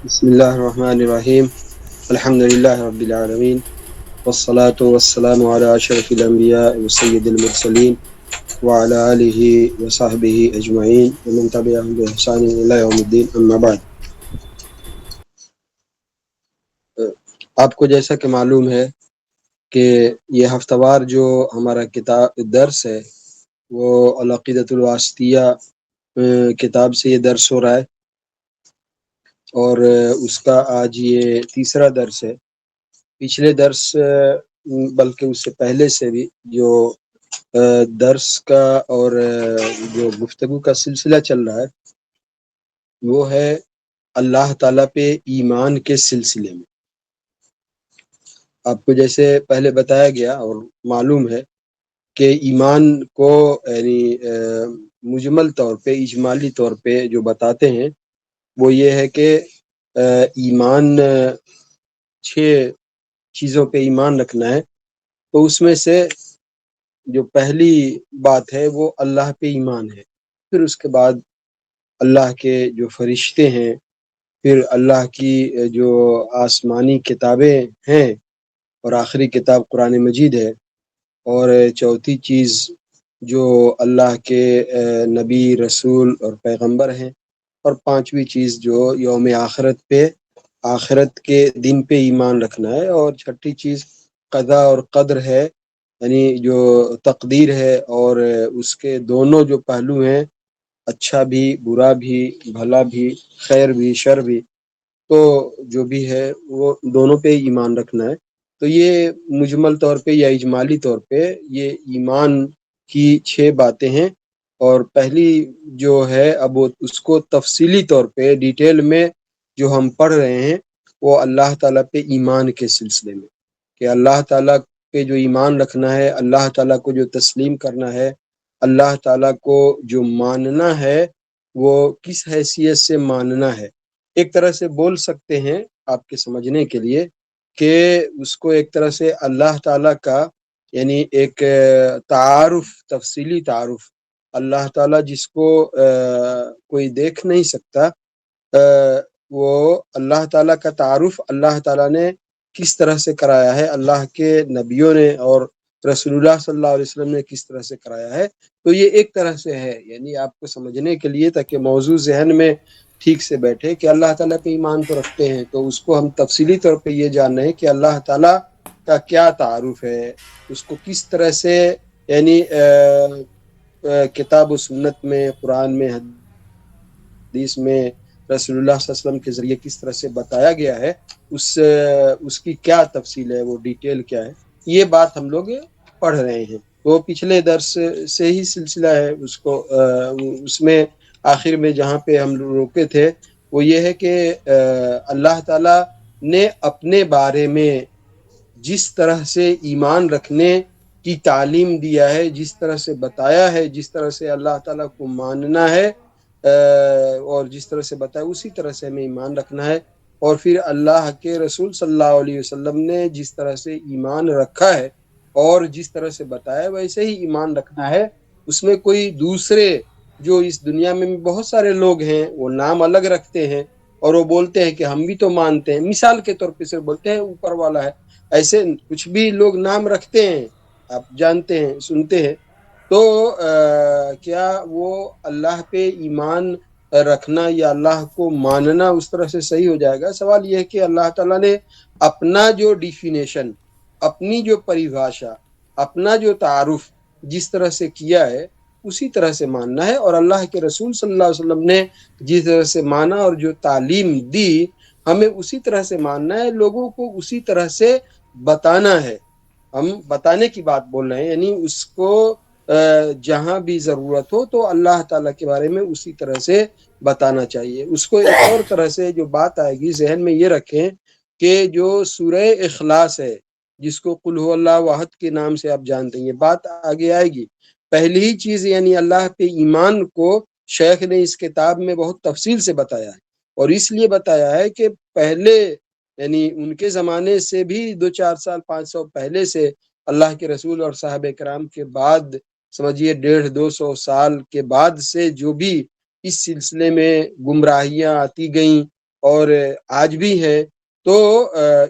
بسم الله الرحمن الرحيم. الحمد لله رب العالمين، والصلاة والسلام على أشرف الأنبياء وسيد المرسلين وعلى آله وصحبه أجمعين ومن تبعهم بإحسان إلى يوم الدين. أما بعد، آپ کو جیسا کہ معلوم ہے کہ یہ ہفتہ وار جو ہمارا کتاب درس ہے وہ العقیدۃ الواسطیہ کتاب سے یہ درس ہو رہا ہے، اور اس کا آج یہ تیسرا درس ہے۔ پچھلے درس بلکہ اس سے پہلے سے بھی جو درس کا اور جو گفتگو کا سلسلہ چل رہا ہے وہ ہے اللہ تعالیٰ پہ ایمان کے سلسلے میں۔ آپ کو جیسے پہلے بتایا گیا اور معلوم ہے کہ ایمان کو یعنی مجمل طور پہ اجمالی طور پہ جو بتاتے ہیں وہ یہ ہے کہ ایمان 6 چیزوں پہ ایمان رکھنا ہے۔ تو اس میں سے جو پہلی بات ہے وہ اللہ پہ ایمان ہے، پھر اس کے بعد اللہ کے جو فرشتے ہیں، پھر اللہ کی جو آسمانی کتابیں ہیں، اور آخری کتاب قرآن مجید ہے، اور چوتھی چیز جو اللہ کے نبی رسول اور پیغمبر ہیں، اور پانچویں چیز جو یوم آخرت کے دن پہ ایمان رکھنا ہے، اور چھٹی چیز قضا اور قدر ہے، یعنی جو تقدیر ہے اور اس کے دونوں جو پہلو ہیں، اچھا بھی برا بھی بھلا بھی خیر بھی شر بھی، تو جو بھی ہے وہ دونوں پہ ایمان رکھنا ہے۔ تو یہ مجمل طور پہ یا اجمالی طور پہ یہ ایمان کی 6 باتیں ہیں، اور پہلی جو ہے اب اس کو تفصیلی طور پہ ڈیٹیل میں جو ہم پڑھ رہے ہیں وہ اللہ تعالیٰ پہ ایمان کے سلسلے میں، کہ اللہ تعالیٰ پہ جو ایمان رکھنا ہے، اللہ تعالیٰ کو جو تسلیم کرنا ہے، اللہ تعالیٰ کو جو ماننا ہے وہ کس حیثیت سے ماننا ہے۔ ایک طرح سے بول سکتے ہیں آپ کے سمجھنے کے لیے کہ اس کو ایک طرح سے اللہ تعالیٰ کا یعنی ایک تعارف، تفصیلی تعارف، اللہ تعالیٰ جس کو کوئی دیکھ نہیں سکتا، وہ اللہ تعالیٰ کا تعارف اللہ تعالیٰ نے کس طرح سے کرایا ہے، اللہ کے نبیوں نے اور رسول اللہ صلی اللہ علیہ وسلم نے کس طرح سے کرایا ہے۔ تو یہ ایک طرح سے ہے، یعنی آپ کو سمجھنے کے لیے تاکہ موضوع ذہن میں ٹھیک سے بیٹھے کہ اللہ تعالیٰ پہ ایمان تو رکھتے ہیں، تو اس کو ہم تفصیلی طور پہ یہ جان رہے ہیں کہ اللہ تعالیٰ کا کیا تعارف ہے، اس کو کس طرح سے یعنی کتاب و سنت میں، قرآن میں، حدیث میں، رسول اللہ صلی اللہ علیہ وسلم کے ذریعے کس طرح سے بتایا گیا ہے، اس کی کیا تفصیل ہے، وہ ڈیٹیل کیا ہے، یہ بات ہم لوگ پڑھ رہے ہیں۔ وہ پچھلے درس سے ہی سلسلہ ہے، اس میں آخر میں جہاں پہ ہم روکے تھے وہ یہ ہے کہ اللہ تعالیٰ نے اپنے بارے میں جس طرح سے ایمان رکھنے کی تعلیم دیا ہے، جس طرح سے بتایا ہے، جس طرح سے اللہ تعالیٰ کو ماننا ہے اور جس طرح سے بتایا اسی طرح سے ہمیں ایمان رکھنا ہے، اور پھر اللہ کے رسول صلی اللہ علیہ وسلم نے جس طرح سے ایمان رکھا ہے اور جس طرح سے بتایا ویسے ہی ایمان رکھنا ہے۔ اس میں کوئی دوسرے جو اس دنیا میں بہت سارے لوگ ہیں وہ نام الگ رکھتے ہیں اور وہ بولتے ہیں کہ ہم بھی تو مانتے ہیں، مثال کے طور پہ صرف بولتے ہیں اوپر والا ہے، ایسے کچھ بھی لوگ نام رکھتے ہیں، آپ جانتے ہیں سنتے ہیں۔ تو کیا وہ اللہ پہ ایمان رکھنا یا اللہ کو ماننا اس طرح سے صحیح ہو جائے گا؟ سوال یہ ہے کہ اللہ تعالیٰ نے اپنا جو ڈیفینیشن، اپنی جو پریبھاشا، اپنا جو تعارف جس طرح سے کیا ہے اسی طرح سے ماننا ہے، اور اللہ کے رسول صلی اللہ علیہ وسلم نے جس طرح سے مانا اور جو تعلیم دی ہمیں اسی طرح سے ماننا ہے، لوگوں کو اسی طرح سے بتانا ہے۔ ہم بتانے کی بات بول رہے ہیں، یعنی اس کو جہاں بھی ضرورت ہو تو اللہ تعالیٰ کے بارے میں اسی طرح سے بتانا چاہیے۔ اس کو ایک اور طرح سے جو بات آئے گی ذہن میں یہ رکھیں کہ جو سورہ اخلاص ہے جس کو قل هو اللہ احد کے نام سے آپ جانتے ہیں، یہ بات آگے آئے گی۔ پہلی ہی چیز یعنی اللہ پہ ایمان کو شیخ نے اس کتاب میں بہت تفصیل سے بتایا ہے، اور اس لیے بتایا ہے کہ پہلے یعنی ان کے زمانے سے بھی 200-400 500 پہلے سے اللہ کے رسول اور صحابہ کرام کے بعد سمجھیے 150-200 سال کے بعد سے جو بھی اس سلسلے میں گمراہیاں آتی گئیں اور آج بھی ہے. تو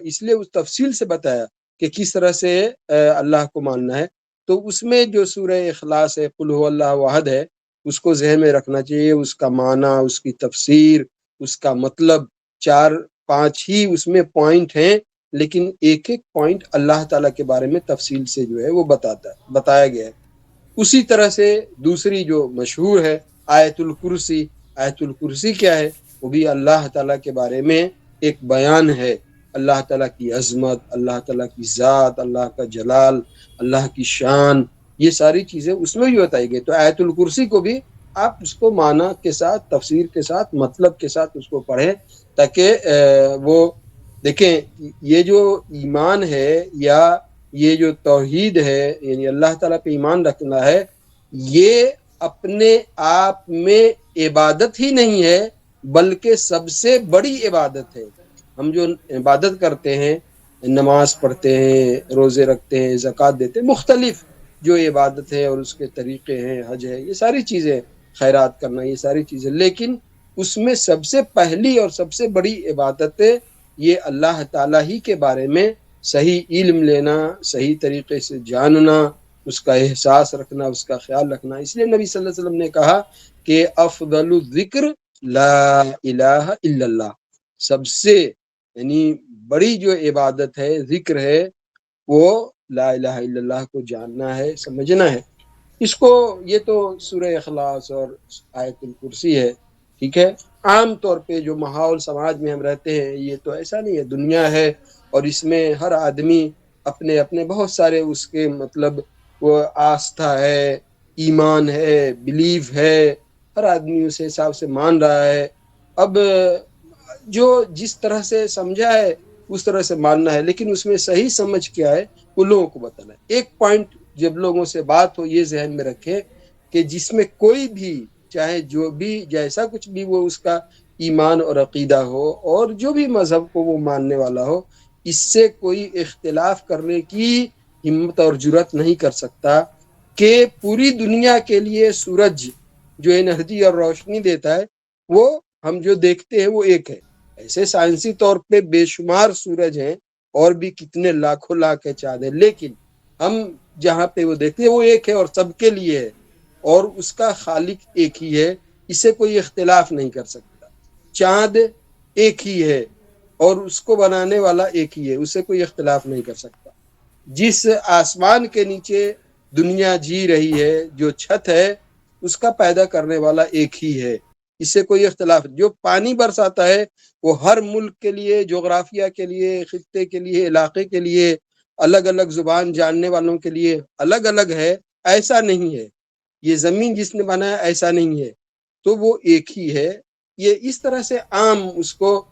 اس لیے اس تفصیل سے بتایا کہ کس طرح سے اللہ کو ماننا ہے. تو اس میں جو سورہ اخلاص ہے، قل هو اللہ احد ہے، اس کو ذہن میں رکھنا چاہیے. اس کا معنی، اس کی تفسیر، اس کا مطلب، 4-5 ہی اس میں پوائنٹ ہیں، لیکن ایک ایک پوائنٹ اللہ تعالیٰ کے بارے میں تفصیل سے جو ہے وہ بتایا گیا ہے. اسی طرح سے دوسری جو مشہور ہے آیت الکرسی. آیت الکرسی کیا ہے؟ وہ بھی اللہ تعالیٰ کے بارے میں ایک بیان ہے. اللہ تعالیٰ کی عظمت، اللہ تعالیٰ کی ذات، اللہ کا جلال، اللہ کی شان، یہ ساری چیزیں اس میں بھی بتائی گئی. تو آیت الکرسی کو بھی آپ اس کو معنی کے ساتھ، تفسیر کے ساتھ، مطلب کے ساتھ اس کو پڑھیں، تاکہ وہ دیکھیں یہ جو ایمان ہے یا یہ جو توحید ہے، یعنی اللہ تعالیٰ پہ ایمان رکھنا ہے، یہ اپنے آپ میں عبادت ہی نہیں ہے، بلکہ سب سے بڑی عبادت ہے. ہم جو عبادت کرتے ہیں، نماز پڑھتے ہیں، روزے رکھتے ہیں، زکوٰۃ دیتے ہیں، مختلف جو عبادت ہے اور اس کے طریقے ہیں، حج ہے، یہ ساری چیزیں، خیرات کرنا، یہ ساری چیزیں، لیکن اس میں سب سے پہلی اور سب سے بڑی عبادت یہ اللہ تعالیٰ ہی کے بارے میں صحیح علم لینا، صحیح طریقے سے جاننا، اس کا احساس رکھنا، اس کا خیال رکھنا. اس لیے نبی صلی اللہ علیہ وسلم نے کہا کہ افضل الذکر لا الہ الا اللہ. سب سے یعنی بڑی جو عبادت ہے، ذکر ہے، وہ لا الہ الا اللہ کو جاننا ہے، سمجھنا ہے. اس کو یہ تو سورہ اخلاص اور آیت الکرسی ہے، ٹھیک ہے. عام طور پہ جو ماحول سماج میں ہم رہتے ہیں، یہ تو ایسا نہیں ہے، دنیا ہے، اور اس میں ہر آدمی اپنے اپنے بہت سارے اس کے مطلب وہ آستھا ہے، ایمان ہے، بلیف ہے، ہر آدمی اس حساب سے مان رہا ہے. اب جو جس طرح سے سمجھا ہے اس طرح سے ماننا ہے، لیکن اس میں صحیح سمجھ کیا ہے وہ لوگوں کو بتانا ہے. ایک پوائنٹ جب لوگوں سے بات ہو، یہ ذہن میں رکھے کہ جس میں کوئی بھی، چاہے جو بھی، جیسا کچھ بھی وہ اس کا ایمان اور عقیدہ ہو، اور جو بھی مذہب کو وہ ماننے والا ہو، اس سے کوئی اختلاف کرنے کی ہمت اور جرات نہیں کر سکتا کہ پوری دنیا کے لیے سورج جو انرجی اور روشنی دیتا ہے، وہ ہم جو دیکھتے ہیں وہ ایک ہے. ایسے سائنسی طور پہ بے شمار سورج ہیں، اور بھی کتنے لاکھوں لاکھ چاند ہیں، لیکن ہم جہاں پہ وہ دیکھتے ہیں وہ ایک ہے اور سب کے لیے ہے، اور اس کا خالق ایک ہی ہے، اسے کوئی اختلاف نہیں کر سکتا. چاند ایک ہی ہے اور اس کو بنانے والا ایک ہی ہے، اسے کوئی اختلاف نہیں کر سکتا. جس آسمان کے نیچے دنیا جی رہی ہے، جو چھت ہے، اس کا پیدا کرنے والا ایک ہی ہے، اس سے کوئی اختلاف. جو پانی برساتا ہے وہ ہر ملک کے لیے، جغرافیہ کے لیے، خطے کے لیے، علاقے کے لیے، الگ الگ زبان جاننے والوں کے لیے الگ الگ ہے، ایسا نہیں ہے. یہ زمین جس نے بنایا ایسا نہیں ہے، تو وہ ایک ہی ہے. یہ اس طرح سے عام اس کو،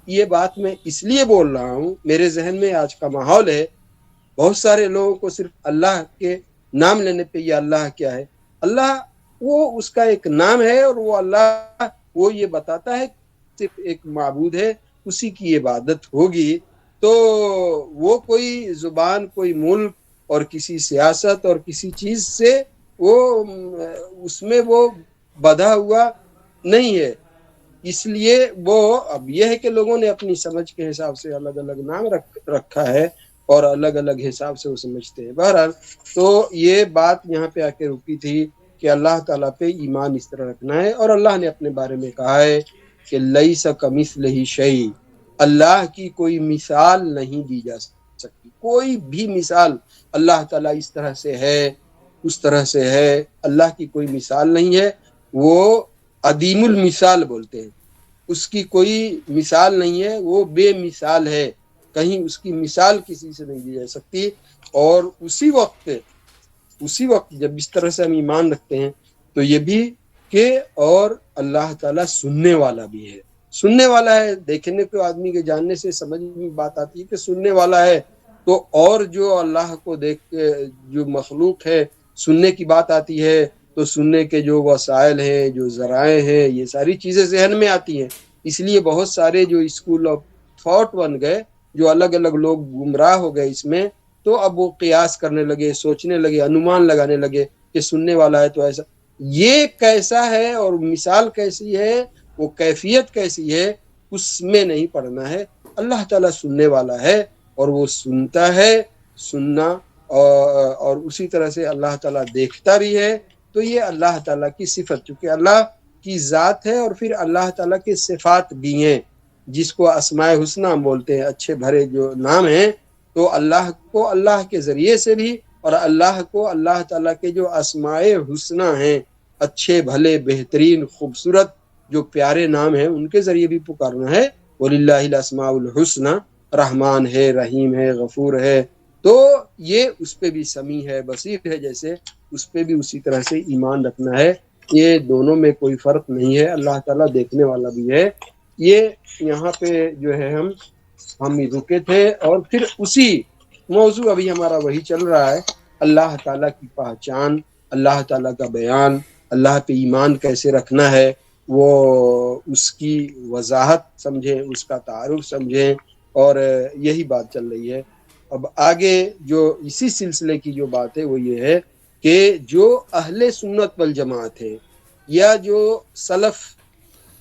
یہ بات میں اس لیے بول رہا ہوں، میرے ذہن میں آج کا ماحول ہے، بہت سارے لوگوں کو صرف اللہ کے نام لینے پہ یہ اللہ کیا ہے، اللہ وہ اس کا ایک نام ہے، اور وہ اللہ وہ یہ بتاتا ہے صرف ایک معبود ہے، اسی کی عبادت ہوگی. تو وہ کوئی زبان، کوئی ملک اور کسی سیاست اور کسی چیز سے وہ اس میں وہ بدھا ہوا نہیں ہے. اس لیے وہ اب یہ ہے کہ لوگوں نے اپنی سمجھ کے حساب سے الگ الگ نام رکھا ہے، اور الگ الگ حساب سے وہ سمجھتے ہیں. بہرحال تو یہ بات یہاں پہ آ کے رکی تھی کہ اللہ تعالیٰ پہ ایمان اس طرح رکھنا ہے. اور اللہ نے اپنے بارے میں کہا ہے کہ لیس کمثلہ شیء، اللہ کی کوئی مثال نہیں دی جا سکتی. کوئی بھی مثال اللہ تعالیٰ اس طرح سے ہے، اس طرح سے ہے، اللہ کی کوئی مثال نہیں ہے. وہ عدیم المثال بولتے ہیں، اس کی کوئی مثال نہیں ہے، وہ بے مثال ہے، کہیں اس کی مثال کسی سے نہیں دی جا سکتی. اور اسی وقت جب اس طرح سے ہم ایمان رکھتے ہیں تو یہ بھی کہ اور اللہ تعالیٰ سننے والا بھی ہے. سننے والا ہے، دیکھنے کو آدمی کے جاننے سے سمجھ میں بات آتی ہے کہ سننے والا ہے، تو اور جو اللہ کو دیکھ کے جو مخلوق ہے سننے کی بات آتی ہے، تو سننے کے جو وسائل ہیں، جو ذرائع ہیں، یہ ساری چیزیں ذہن میں آتی ہیں. اس لیے بہت سارے جو اسکول آف تھاٹ بن گئے، جو الگ الگ لوگ گمراہ ہو گئے اس میں، تو اب وہ قیاس کرنے لگے، سوچنے لگے، انومان لگانے لگے کہ سننے والا ہے تو ایسا، یہ کیسا ہے اور مثال کیسی ہے، وہ کیفیت کیسی ہے، اس میں نہیں پڑھنا ہے۔ اللہ تعالیٰ سننے والا ہے اور وہ سنتا ہے سننا، اور اسی طرح سے اللہ تعالیٰ دیکھتا بھی ہے۔ تو یہ اللہ تعالیٰ کی صفت، چونکہ اللہ کی ذات ہے اور پھر اللہ تعالیٰ کے صفات بھی ہیں، جس کو اسماء حسنی ہم بولتے ہیں، اچھے بھرے جو نام ہیں۔ تو اللہ کو اللہ کے ذریعے سے بھی، اور اللہ کو اللہ تعالیٰ کے جو اسماء حسنی ہیں، اچھے بھلے بہترین خوبصورت جو پیارے نام ہیں، ان کے ذریعے بھی پکارنا ہے۔ وَلِلَّهِ الْأَسْمَاءُ الْحُسْنَى، رحمان ہے، رحیم ہے، غفور ہے۔ تو یہ اس پہ بھی سمیع ہے، بصیر ہے، جیسے اس پہ بھی اسی طرح سے ایمان رکھنا ہے۔ یہ دونوں میں کوئی فرق نہیں ہے، اللہ تعالیٰ دیکھنے والا بھی ہے۔ یہ یہاں پہ جو ہے ہم رکے تھے، اور پھر اسی موضوع ابھی ہمارا وہی چل رہا ہے، اللہ تعالیٰ کی پہچان، اللہ تعالیٰ کا بیان، اللہ پہ ایمان کیسے رکھنا ہے، وہ اس کی وضاحت سمجھیں، اس کا تعارف سمجھیں، اور یہی بات چل رہی ہے۔ اب آگے جو اسی سلسلے کی جو بات ہے وہ یہ ہے کہ جو اہل سنت والجماعت ہے، یا جو سلف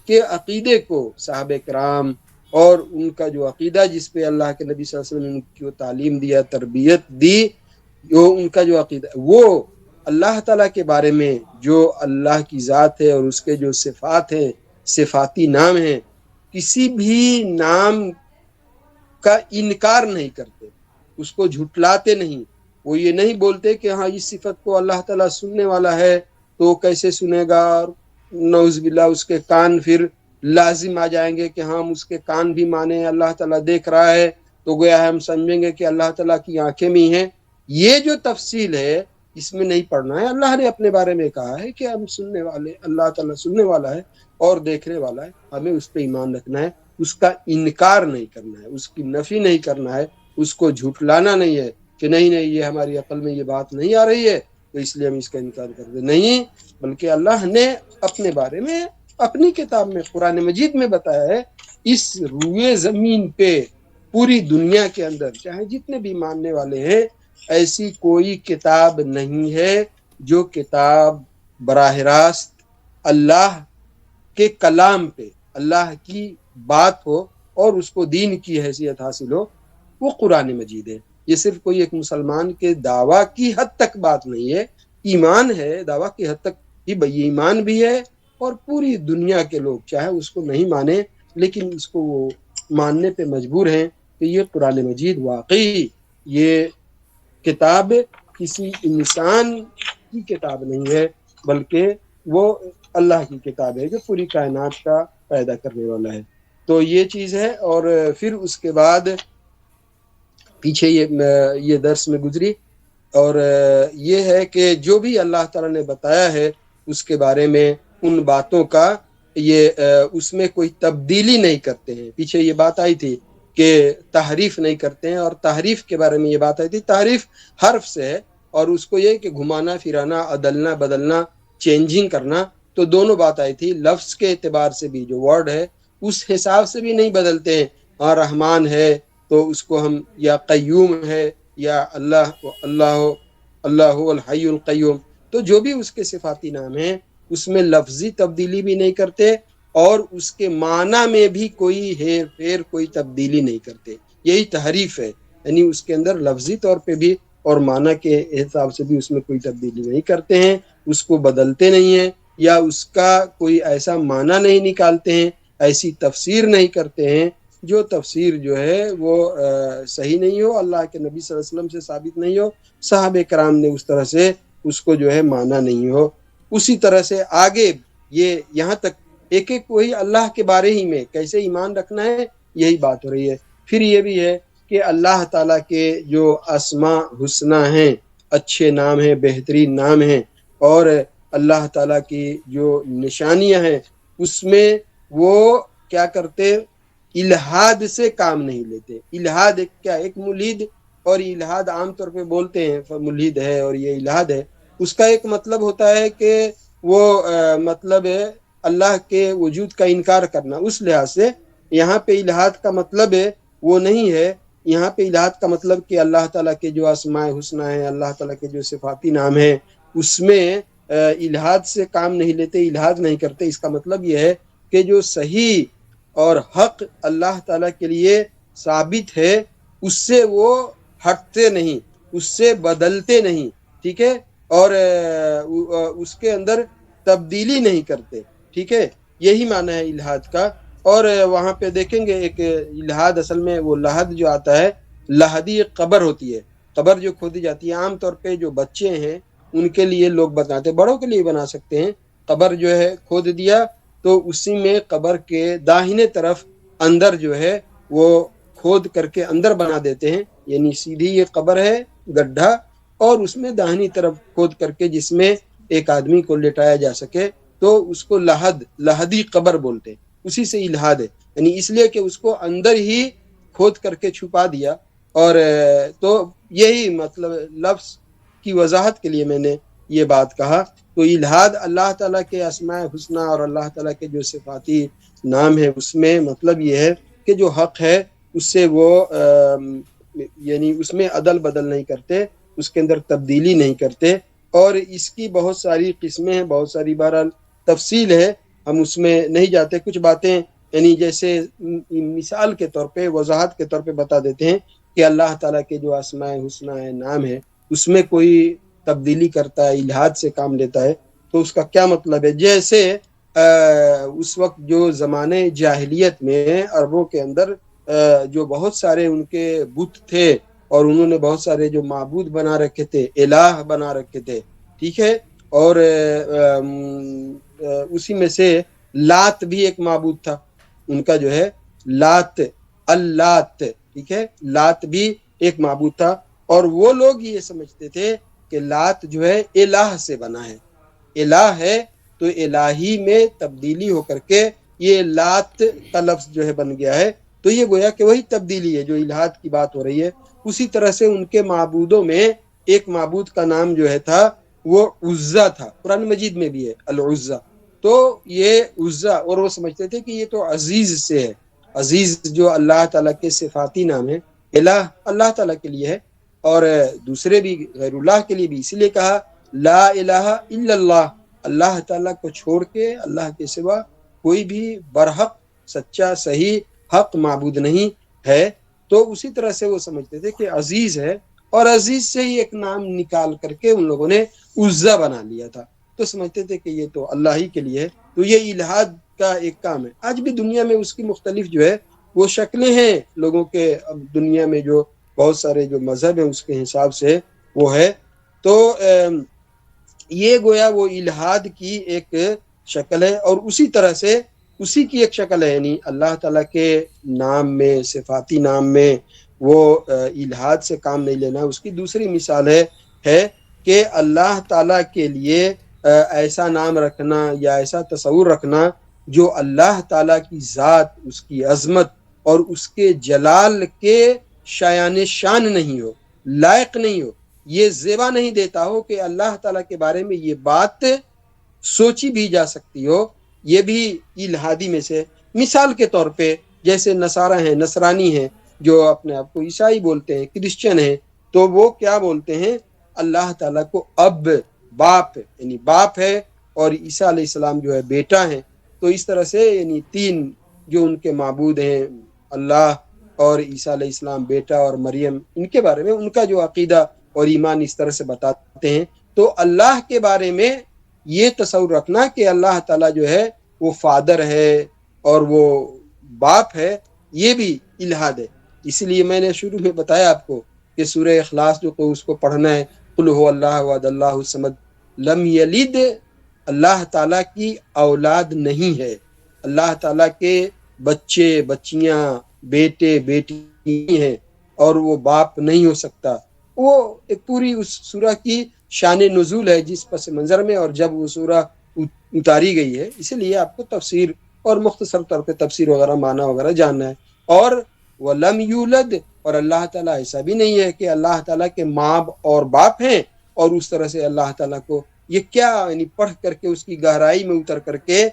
کے عقیدے کو صحابہ کرام اور ان کا جو عقیدہ جس پہ اللہ کے نبی صلی اللہ علیہ وسلم نے تعلیم دیا، تربیت دی، جو ان کا جو عقیدہ، وہ اللہ تعالیٰ کے بارے میں جو اللہ کی ذات ہے اور اس کے جو صفات ہیں، صفاتی نام ہیں، کسی بھی نام کا انکار نہیں کرتے، اس کو جھٹلاتے نہیں۔ وہ یہ نہیں بولتے کہ ہاں اس صفت کو اللہ تعالیٰ سننے والا ہے تو کیسے سنے گا، اور نعوذ باللہ اس کے کان پھر لازم آ جائیں گے کہ ہم اس کے کان بھی مانیں، اللہ تعالیٰ دیکھ رہا ہے تو گویا ہم سمجھیں گے کہ اللہ تعالیٰ کی آنکھیں بھی ہیں۔ یہ جو تفصیل ہے اس میں نہیں پڑھنا ہے۔ اللہ نے اپنے بارے میں کہا ہے کہ ہم سننے والے، اللہ تعالیٰ سننے والا ہے اور دیکھنے والا ہے، ہمیں اس پہ ایمان رکھنا ہے، اس کا انکار نہیں کرنا ہے، اس کی نفی نہیں کرنا ہے، اس کو جھٹلانا نہیں ہے کہ نہیں یہ ہماری عقل میں یہ بات نہیں آ رہی ہے تو اس لیے ہم اس کا انکار کر دیں، نہیں، بلکہ اللہ نے اپنے بارے میں اپنی کتاب میں قرآن مجید میں بتایا ہے۔ اس روئے زمین پہ پوری دنیا کے اندر چاہے جتنے بھی ماننے والے ہیں، ایسی کوئی کتاب نہیں ہے جو کتاب براہ راست اللہ کے کلام پہ، اللہ کی بات ہو اور اس کو دین کی حیثیت حاصل ہو، وہ قرآن مجید ہے۔ یہ صرف کوئی ایک مسلمان کے دعویٰ کی حد تک بات نہیں ہے، ایمان ہے، دعویٰ کی حد تک ہی بھئی ایمان بھی ہے، اور پوری دنیا کے لوگ چاہے اس کو نہیں مانیں لیکن اس کو وہ ماننے پہ مجبور ہیں کہ یہ قرآن مجید واقعی یہ کتاب کسی انسان کی کتاب نہیں ہے، بلکہ وہ اللہ کی کتاب ہے جو پوری کائنات کا پیدا کرنے والا ہے۔ تو یہ چیز ہے، اور پھر اس کے بعد پیچھے یہ درس میں گزری، اور یہ ہے کہ جو بھی اللہ تعالیٰ نے بتایا ہے اس کے بارے میں، ان باتوں کا یہ اس میں کوئی تبدیلی نہیں کرتے ہیں۔ پیچھے یہ بات آئی تھی کہ تحریف نہیں کرتے ہیں، اور تحریف کے بارے میں یہ بات آئی تھی، تحریف حرف سے ہے، اور اس کو یہ کہ گھمانا پھرانا، عدلنا بدلنا، چینجنگ کرنا، تو دونوں بات آئی تھی۔ لفظ کے اعتبار سے بھی جو ورڈ ہے اس حساب سے بھی نہیں بدلتے ہیں، اور رحمان ہے تو اس کو ہم یا قیوم ہے یا اللہ الحی القیوم، تو جو بھی اس کے صفاتی نام ہیں اس میں لفظی تبدیلی بھی نہیں کرتے، اور اس کے معنی میں بھی کوئی ہیر پھیر، کوئی تبدیلی نہیں کرتے۔ یہی تحریف ہے، یعنی اس کے اندر لفظی طور پہ بھی اور معنی کے حساب سے بھی اس میں کوئی تبدیلی نہیں کرتے ہیں، اس کو بدلتے نہیں ہیں، یا اس کا کوئی ایسا معنی نہیں نکالتے ہیں، ایسی تفسیر نہیں کرتے ہیں جو تفسیر جو ہے وہ صحیح نہیں ہو، اللہ کے نبی صلی اللہ علیہ وسلم سے ثابت نہیں ہو، صحابہ کرام نے اس طرح سے اس کو جو ہے مانا نہیں ہو۔ اسی طرح سے آگے یہ یہاں تک ایک ایک وہی اللہ کے بارے ہی میں کیسے ایمان رکھنا ہے یہی بات ہو رہی ہے۔ پھر یہ بھی ہے کہ اللہ تعالیٰ کے جو اسماء حسنی ہیں، اچھے نام ہیں، بہترین نام ہیں، اور اللہ تعالیٰ کی جو نشانیاں ہیں اس میں وہ کیا کرتے، الہاد سے کام نہیں لیتے۔ الہاد ایک ملحد، اور الہاد عام طور پہ بولتے ہیں ملحد ہے اور یہ الہاد ہے، اس کا ایک مطلب ہوتا ہے کہ وہ مطلب ہے اللہ کے وجود کا انکار کرنا۔ اس لحاظ سے یہاں پہ الہاد کا مطلب ہے وہ نہیں ہے، یہاں پہ الہاد کا مطلب کہ اللہ تعالیٰ کے جو اسماء حسنی ہیں، اللہ تعالیٰ کے جو صفاتی نام ہیں، اس میں الہاد سے کام نہیں لیتے، الہاد نہیں کرتے۔ اس کا مطلب یہ ہے کہ جو صحیح اور حق اللہ تعالیٰ کے لیے ثابت ہے، اس سے وہ ہٹتے نہیں، اس سے بدلتے نہیں، ٹھیک ہے، اور اس کے اندر تبدیلی نہیں کرتے، ٹھیک ہے، یہی معنی ہے الہاد کا۔ اور وہاں پہ دیکھیں گے ایک الہاد، اصل میں وہ لحد جو آتا ہے، لحدی ایک قبر ہوتی ہے، قبر جو کھودی جاتی ہے، عام طور پہ جو بچے ہیں ان کے لیے لوگ بناتے ہیں، بڑوں کے لیے بنا سکتے ہیں، قبر جو ہے کھود دیا تو اسی میں قبر کے داہنے طرف اندر جو ہے وہ کھود کر کے اندر بنا دیتے ہیں، یعنی سیدھی یہ قبر ہے، گڈھا، اور اس میں داہنی طرف کھود کر کے جس میں ایک آدمی کو لٹایا جا سکے، تو اس کو لحدی قبر بولتے ہیں، اسی سے الہاد ہے، یعنی اس لیے کہ اس کو اندر ہی کھود کر کے چھپا دیا۔ اور تو یہی مطلب لفظ کی وضاحت کے لیے میں نے یہ بات کہا۔ تو الہاد اللہ تعالیٰ کے اسماء حسنہ اور اللہ تعالیٰ کے جو صفاتی نام ہے اس میں مطلب یہ ہے کہ جو حق ہے اس سے وہ یعنی اس میں عدل بدل نہیں کرتے، اس کے اندر تبدیلی نہیں کرتے، اور اس کی بہت ساری قسمیں ہیں، بہت ساری بہرحال تفصیل ہے، ہم اس میں نہیں جاتے، کچھ باتیں یعنی جیسے مثال کے طور پہ، وضاحت کے طور پہ بتا دیتے ہیں کہ اللہ تعالیٰ کے جو اسماء حسنہ ہے، نام ہے، اس میں کوئی تبدیلی کرتا ہے، الہاد سے کام لیتا ہے تو اس کا کیا مطلب ہے۔ جیسے اس وقت جو زمانے جاہلیت میں عربوں کے اندر جو بہت سارے ان کے بت تھے اور انہوں نے بہت سارے جو معبود بنا رکھے تھے، الہ بنا رکھے تھے، ٹھیک ہے، اور اسی میں سے لات بھی ایک معبود تھا ان کا، جو ہے لات، اللات، ٹھیک ہے، لات بھی ایک معبود تھا، اور وہ لوگ یہ سمجھتے تھے کہ لات جو ہے الہ سے بنا ہے، الہ ہے تو الہی میں تبدیلی ہو کر کے یہ لات کا لفظ جو ہے بن گیا ہے، تو یہ گویا کہ وہی تبدیلی ہے جو الہاد کی بات ہو رہی ہے۔ اسی طرح سے ان کے معبودوں میں ایک معبود کا نام جو ہے تھا وہ عزا تھا، قرآن مجید میں بھی ہے العزا، تو یہ عزا، اور وہ سمجھتے تھے کہ یہ تو عزیز سے ہے، عزیز جو اللہ تعالیٰ کے صفاتی نام ہے، الہ اللہ تعالیٰ کے لیے ہے، اور دوسرے بھی غیر اللہ کے لیے بھی، اسی لیے کہا لا الہ الا اللہ، اللہ تعالیٰ کو چھوڑ کے اللہ کے سوا کوئی بھی برحق، سچا، صحیح، حق معبود نہیں ہے۔ تو اسی طرح سے وہ سمجھتے تھے کہ عزیز ہے، اور عزیز سے ہی ایک نام نکال کر کے ان لوگوں نے عزا بنا لیا تھا، تو سمجھتے تھے کہ یہ تو اللہ ہی کے لیے ہے۔ تو یہ الہاد کا ایک کام ہے، آج بھی دنیا میں اس کی مختلف جو ہے وہ شکلیں ہیں لوگوں کے، اب دنیا میں جو بہت سارے جو مذہب ہیں اس کے حساب سے وہ ہے۔ تو یہ گویا وہ الہاد کی ایک شکل ہے، اور اسی طرح سے اسی کی ایک شکل ہے، یعنی اللہ تعالیٰ کے نام میں، صفاتی نام میں وہ الہاد سے کام نہیں لینا۔ اس کی دوسری مثال ہے کہ اللہ تعالیٰ کے لیے ایسا نام رکھنا یا ایسا تصور رکھنا جو اللہ تعالیٰ کی ذات، اس کی عظمت اور اس کے جلال کے شایان شان نہیں ہو، لائق نہیں ہو، یہ زیبا نہیں دیتا ہو کہ اللہ تعالیٰ کے بارے میں یہ بات سوچی بھی جا سکتی ہو، یہ بھی الہادی میں سے۔ مثال کے طور پہ جیسے نصارہ ہیں، نصرانی ہیں، جو اپنے آپ کو عیسائی بولتے ہیں، کرسچن ہیں، تو وہ کیا بولتے ہیں؟ اللہ تعالیٰ کو اب، باپ، یعنی باپ ہے، اور عیسیٰ علیہ السلام جو ہے بیٹا ہے۔ تو اس طرح سے یعنی تین جو ان کے معبود ہیں، اللہ اور عیسیٰ علیہ السلام بیٹا اور مریم، ان کے بارے میں ان کا جو عقیدہ اور ایمان اس طرح سے بتاتے ہیں۔ تو اللہ کے بارے میں یہ تصور رکھنا کہ اللہ تعالیٰ جو ہے وہ فادر ہے اور وہ باپ ہے، یہ بھی الہاد ہے۔ اس لیے میں نے شروع میں بتایا آپ کو کہ سورہ اخلاص جو کو اس کو پڑھنا ہے، قل هو اللہ احد اللہ الصمد لم یلد، اللہ تعالیٰ کی اولاد نہیں ہے، اللہ تعالیٰ کے بچے، بچیاں، بیٹے، بیٹی ہیں، اور وہ باپ نہیں ہو سکتا۔ وہ ایک پوری اس سورہ کی شان نزول ہے جس پس منظر میں، اور جب وہ سورہ اتاری گئی ہے، اسی لیے آپ کو تفسیر اور مختصر طور پہ تفسیر وغیرہ، معنی وغیرہ جاننا ہے۔ اور وَلَمْ يُولَدْ، اور اللہ تعالیٰ ایسا بھی نہیں ہے کہ اللہ تعالیٰ کے ماں اور باپ ہیں، اور اس طرح سے اللہ تعالیٰ کو یہ کیا، یعنی پڑھ کر کے اس کی گہرائی میں اتر کر کے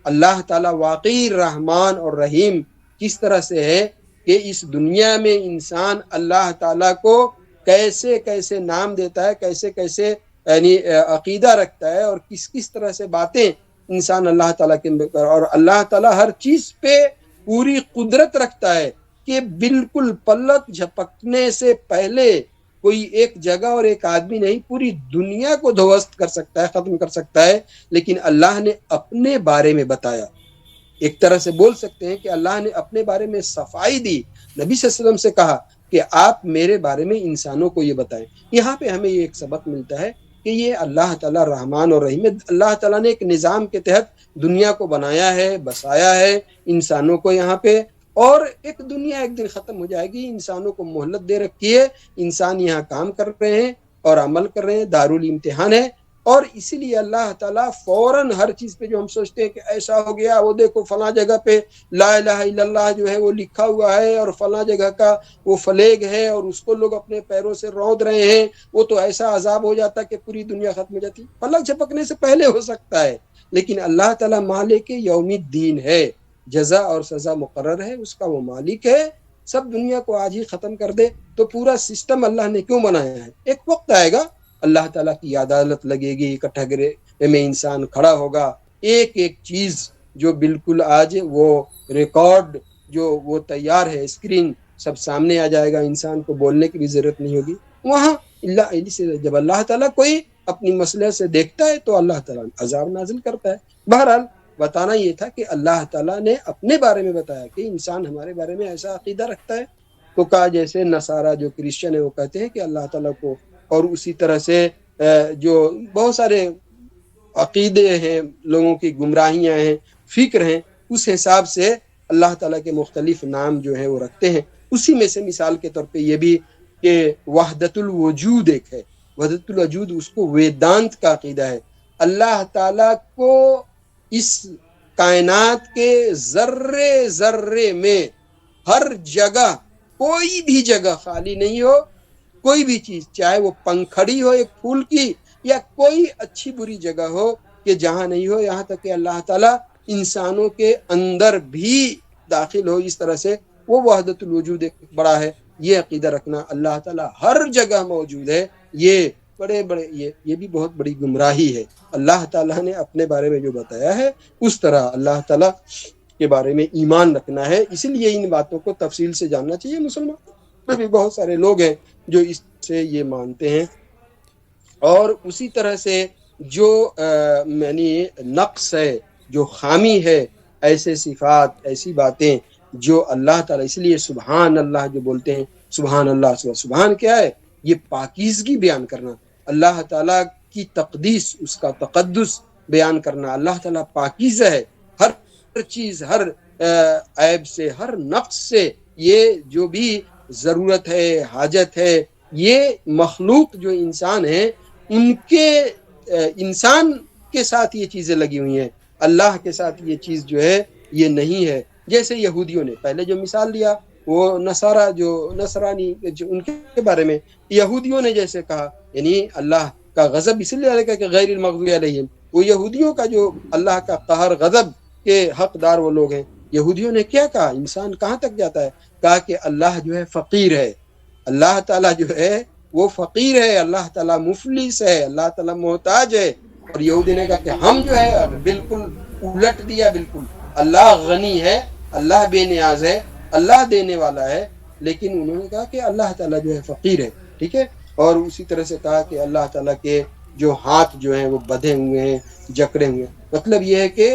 اللہ تعالیٰ واقعی رحمان اور رحیم کس طرح سے ہے کہ اس دنیا میں انسان اللہ تعالیٰ کو کیسے کیسے نام دیتا ہے، کیسے کیسے یعنی عقیدہ رکھتا ہے، اور کس کس طرح سے باتیں انسان اللہ تعالیٰ کے، اور اللہ تعالیٰ ہر چیز پہ پوری قدرت رکھتا ہے کہ بالکل پلک جھپکنے سے پہلے کوئی ایک جگہ اور ایک آدمی نہیں، پوری دنیا کو دھوست کر سکتا ہے، ختم کر سکتا ہے، لیکن اللہ نے اپنے بارے میں بتایا۔ ایک طرح سے بول سکتے ہیں کہ اللہ نے اپنے بارے میں صفائی دی، نبی صلی اللہ علیہ وسلم سے کہا کہ آپ میرے بارے میں انسانوں کو یہ بتائیں۔ یہاں پہ ہمیں یہ ایک سبق ملتا ہے کہ یہ اللہ تعالیٰ رحمان اور رحیم ہے۔ اللہ تعالیٰ نے ایک نظام کے تحت دنیا کو بنایا ہے، بسایا ہے انسانوں کو یہاں پہ، اور ایک دنیا ایک دن ختم ہو جائے گی، انسانوں کو مہلت دے رکھی ہے، انسان یہاں کام کر رہے ہیں اور عمل کر رہے ہیں، دارالامتحان ہے۔ اور اسی لیے اللہ تعالیٰ فوراً ہر چیز پہ جو ہم سوچتے ہیں کہ ایسا ہو گیا، وہ دیکھو فلاں جگہ پہ لا الہ الا اللہ جو ہے وہ لکھا ہوا ہے، اور فلاں جگہ کا وہ فلیگ ہے اور اس کو لوگ اپنے پیروں سے روند رہے ہیں، وہ تو ایسا عذاب ہو جاتا کہ پوری دنیا ختم ہو جاتی۔ پلک جھپکنے سے پہلے ہو سکتا ہے، لیکن اللہ تعالیٰ مالک یوم الدین ہے، جزا اور سزا مقرر ہے، اس کا وہ مالک ہے۔ سب دنیا کو آج ہی ختم کر دے تو پورا سسٹم اللہ نے کیوں بنایا ہے؟ ایک وقت آئے گا اللہ تعالیٰ کی عدالت لگے گی، کٹہرے میں انسان کھڑا ہوگا، ایک ایک چیز جو بالکل آج وہ ریکارڈ جو وہ تیار ہے، اسکرین سب سامنے آ جائے گا، انسان کو بولنے کی بھی ضرورت نہیں ہوگی۔ وہاں جب اللہ تعالیٰ کوئی اپنی مصلحت سے دیکھتا ہے تو اللہ تعالیٰ عذاب نازل کرتا ہے۔ بہرحال بتانا یہ تھا کہ اللہ تعالیٰ نے اپنے بارے میں بتایا کہ انسان ہمارے بارے میں ایسا عقیدہ رکھتا ہے۔ تو کہا جیسے نصارہ جو کرسچن ہے وہ کہتے ہیں کہ اللہ تعالیٰ کو، اور اسی طرح سے جو بہت سارے عقیدے ہیں، لوگوں کی گمراہیاں ہیں، فکر ہیں، اس حساب سے اللہ تعالیٰ کے مختلف نام جو ہیں وہ رکھتے ہیں۔ اسی میں سے مثال کے طور پہ یہ بھی کہ وحدت الوجود ایک ہے، وحدت الوجود اس کو ویدانت کا عقیدہ ہے۔ اللہ تعالیٰ کو اس کائنات کے ذرے ذرے میں ہر جگہ، کوئی بھی جگہ خالی نہیں ہو، کوئی بھی چیز، چاہے وہ پنکھڑی ہو ایک پھول کی، یا کوئی اچھی بری جگہ ہو کہ جہاں نہیں ہو، یہاں تک کہ اللہ تعالیٰ انسانوں کے اندر بھی داخل ہو، اس طرح سے وہ وحدت الوجود ایک بڑا ہے۔ یہ عقیدہ رکھنا اللہ تعالیٰ ہر جگہ موجود ہے، یہ یہ بھی بہت بڑی گمراہی ہے۔ اللہ تعالیٰ نے اپنے بارے میں جو بتایا ہے اس طرح اللہ تعالیٰ کے بارے میں ایمان رکھنا ہے۔ اسی لیے ان باتوں کو تفصیل سے جاننا چاہیے۔ مسلمان میں بھی بہت سارے لوگ ہیں جو اس سے یہ مانتے ہیں، اور اسی طرح سے جو یعنی نقص ہے، جو خامی ہے، ایسے صفات، ایسی باتیں جو اللہ تعالیٰ، اس لیے سبحان اللہ جو بولتے ہیں، سبحان اللہ، سبحان کیا ہے؟ یہ پاکیزگی بیان کرنا، اللہ تعالیٰ کی تقدیس، اس کا تقدس بیان کرنا۔ اللہ تعالیٰ پاکیزہ ہے ہر چیز، ہر عیب سے، ہر نقص سے۔ یہ جو بھی ضرورت ہے، حاجت ہے، یہ مخلوق جو انسان ہیں ان کے انسان کے ساتھ یہ چیزیں لگی ہوئی ہیں، اللہ کے ساتھ یہ چیز جو ہے یہ نہیں ہے۔ جیسے یہودیوں نے پہلے جو مثال دیا، وہ نصارہ جو نصرانی جو ان کے بارے میں یہودیوں نے جیسے کہا، یعنی اللہ کا غضب اس لیے علیہ کہ غیر المغضوب علیہم، وہ یہودیوں کا جو اللہ کا قہر، غضب کے حقدار وہ لوگ ہیں۔ یہودیوں نے کیا کہا؟ انسان کہاں تک جاتا ہے؟ کہا کہ اللہ جو ہے فقیر ہے، اللہ تعالیٰ جو ہے وہ فقیر ہے، اللہ تعالیٰ مفلس ہے، اللہ تعالیٰ محتاج ہے۔ اور یہودی نے کہا کہ ہم جو ہے بالکل الٹ دیا، بالکل اللہ غنی ہے، اللہ بے نیاز ہے، اللہ دینے والا ہے، لیکن انہوں نے کہا کہ اللہ تعالیٰ جو ہے فقیر ہے، ٹھیک ہے۔ اور اسی طرح سے کہا کہ اللہ تعالیٰ کے جو ہاتھ جو ہیں وہ بدھے ہوئے ہیں، جکڑے ہوئے ہیں۔ مطلب یہ ہے کہ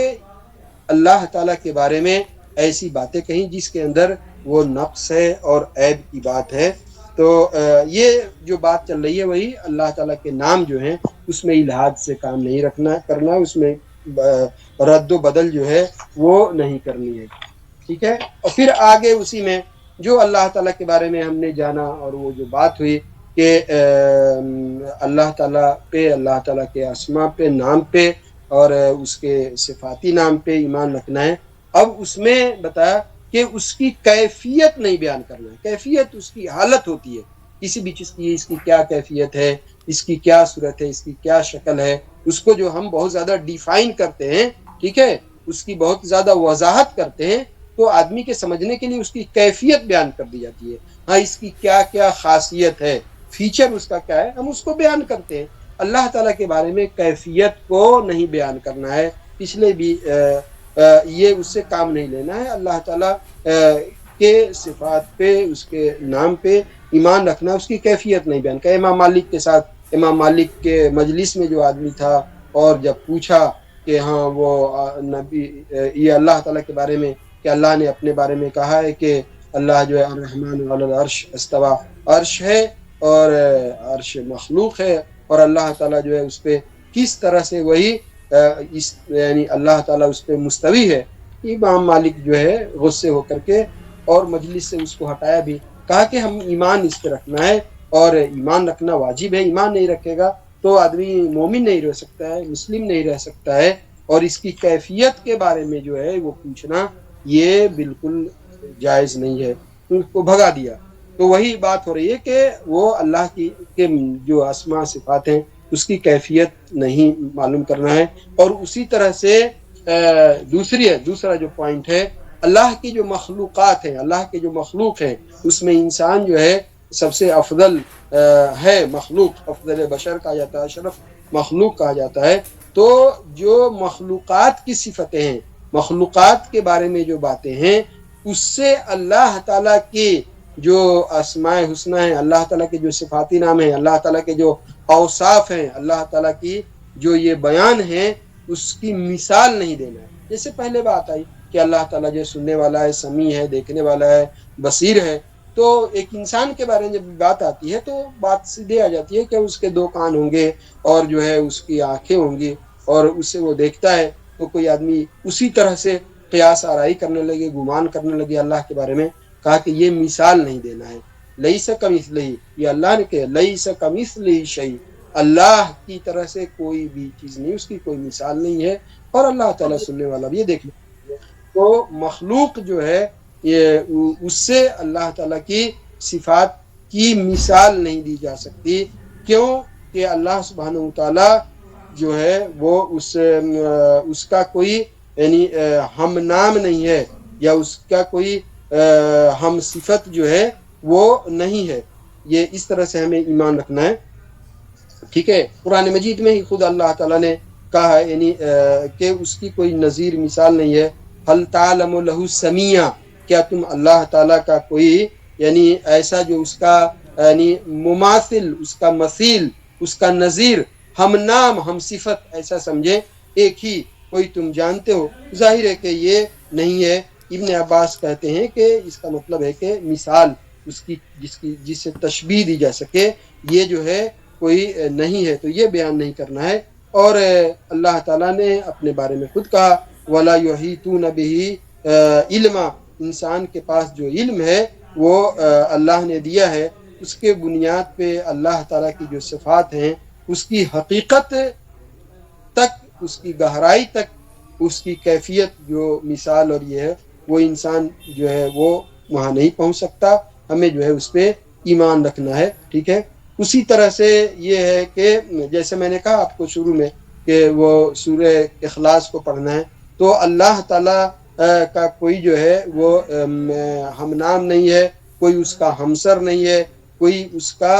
اللہ تعالیٰ کے بارے میں ایسی باتیں کہیں جس کے اندر وہ نقص ہے اور عیب کی بات ہے۔ تو یہ جو بات چل رہی ہے وہی اللہ تعالیٰ کے نام جو ہیں اس میں الحاد سے کام نہیں کرنا، اس میں رد و بدل جو ہے وہ نہیں کرنی ہے، ٹھیک ہے۔ اور پھر آگے اسی میں جو اللہ تعالیٰ کے بارے میں ہم نے جانا، اور وہ جو بات ہوئی کہ اللہ تعالیٰ پہ، اللہ تعالیٰ کے اسماء پہ، نام پہ، اور اس کے صفاتی نام پہ ایمان رکھنا ہے۔ اب اس میں بتایا کہ اس کی کیفیت نہیں بیان کرنا ہے۔ کیفیت اس کی حالت ہوتی ہے، کسی بھی چیز کی، اس کی کیا کیفیت ہے، اس کی کیا صورت ہے، اس کی کیا شکل ہے، اس کو جو ہم بہت زیادہ ڈیفائن کرتے ہیں، ٹھیک ہے، اس کی بہت زیادہ وضاحت کرتے ہیں، تو آدمی کے سمجھنے کے لیے اس کی کیفیت بیان کر دی جاتی ہے۔ ہاں، اس کی کیا کیا خاصیت ہے، فیچر اس کا کیا ہے، ہم اس کو بیان کرتے ہیں۔ اللہ تعالیٰ کے بارے میں کیفیت کو نہیں بیان کرنا ہے۔ پچھلے بھی یہ اس سے کام نہیں لینا ہے. اللہ تعالیٰ کے صفات پہ، اس کے نام پہ ایمان رکھنا، اس کی کیفیت نہیں بیان کرنا. امام مالک کے ساتھ، امام مالک کے مجلس میں جو آدمی تھا اور جب پوچھا کہ ہاں وہ نبی یہ اللہ تعالیٰ کے بارے میں کہ اللہ نے اپنے بارے میں کہا ہے کہ اللہ جو ہے الرحمن علی العرش استویٰ، عرش ہے اور عرش مخلوق ہے، اور اللہ تعالیٰ جو ہے اس پہ کس طرح سے وہی یعنی اللہ تعالیٰ اس پہ مستوی ہے. امام مالک جو ہے غصے ہو کر کے اور مجلس سے اس کو ہٹایا بھی، کہا کہ ہم ایمان اس پہ رکھنا ہے اور ایمان رکھنا واجب ہے. ایمان نہیں رکھے گا تو آدمی مومن نہیں رہ سکتا ہے، مسلم نہیں رہ سکتا ہے، اور اس کی کیفیت کے بارے میں جو ہے وہ پوچھنا یہ بالکل جائز نہیں ہے. اس کو بھگا دیا. تو وہی بات ہو رہی ہے کہ وہ اللہ کی کے جو اسماء صفات ہیں اس کی کیفیت نہیں معلوم کرنا ہے. اور اسی طرح سے دوسرا جو پوائنٹ ہے، اللہ کی جو مخلوقات ہیں، اللہ کے جو مخلوق ہیں اس میں انسان جو ہے سب سے افضل ہے مخلوق، افضل بشر کہا جاتا ہے، اشرف مخلوق کہا جاتا ہے. تو جو مخلوقات کی صفتیں ہیں، مخلوقات کے بارے میں جو باتیں ہیں، اس سے اللہ تعالیٰ کی جو اسماء حسنی ہیں، اللہ تعالیٰ کے جو صفاتی نام ہیں، اللہ تعالیٰ کے جو اوصاف ہیں، اللہ تعالیٰ کی جو یہ بیان ہیں، اس کی مثال نہیں دینا ہے. جیسے پہلے بات آئی کہ اللہ تعالیٰ جو سننے والا ہے، سمیع ہے، دیکھنے والا ہے، بصیر ہے. تو ایک انسان کے بارے میں جب بات آتی ہے تو بات سیدھے آ جاتی ہے کہ اس کے 2 کان ہوں گے اور جو ہے اس کی آنکھیں ہوں گی اور اس سے وہ دیکھتا ہے. تو کوئی آدمی اسی طرح سے قیاس آرائی کرنے لگے، گمان کرنے لگے اللہ کے بارے میں. کہا کہ یہ مثال نہیں دینا ہے. لیس کمثلہ، یہ اللہ نے کہا لیس کمثلہ شیء، اللہ کی طرح سے کوئی بھی چیز نہیں، اس کی کوئی مثال نہیں ہے، اور اللہ تعالیٰ سننے والا بھی یہ دیکھنے. تو مخلوق جو ہے یہ اس سے اللہ تعالیٰ کی صفات کی مثال نہیں دی جا سکتی. کیوں کہ اللہ سبحانہ وتعالیٰ جو ہے وہ اس کا کوئی یعنی ہم نام نہیں ہے، یا اس کا کوئی ہم صفت جو ہے وہ نہیں ہے. یہ اس طرح سے ہمیں ایمان رکھنا ہے. ٹھیک ہے. قرآن مجید میں ہی خود اللہ تعالیٰ نے کہا ہے یعنی کہ اس کی کوئی نظیر مثال نہیں ہے. هل تعلم له سمیع، کیا تم اللہ تعالیٰ کا کوئی یعنی ایسا جو اس کا یعنی مماثل، اس کا مثیل، اس کا نظیر، ہم نام، ہم صفت ایسا سمجھے ایک ہی کوئی تم جانتے ہو؟ ظاہر ہے کہ یہ نہیں ہے. ابن عباس کہتے ہیں کہ اس کا مطلب ہے کہ مثال اس کی جس سے تشبیہ دی جا سکے یہ جو ہے کوئی نہیں ہے. تو یہ بیان نہیں کرنا ہے. اور اللہ تعالیٰ نے اپنے بارے میں خود کہا وَلَا يُحِيطُونَ بِهِ علما، انسان کے پاس جو علم ہے وہ اللہ نے دیا ہے، اس کے بنیاد پہ اللہ تعالیٰ کی جو صفات ہیں اس کی حقیقت تک، اس کی گہرائی تک، اس کی کیفیت جو مثال اور یہ ہے وہ انسان جو ہے وہ وہاں نہیں پہنچ سکتا. ہمیں جو ہے اس پہ ایمان رکھنا ہے. ٹھیک ہے. اسی طرح سے یہ ہے کہ جیسے میں نے کہا آپ کو شروع میں کہ وہ سورہ اخلاص کو پڑھنا ہے. تو اللہ تعالیٰ کا کوئی جو ہے وہ ہم نام نہیں ہے، کوئی اس کا ہمسر نہیں ہے، کوئی اس کا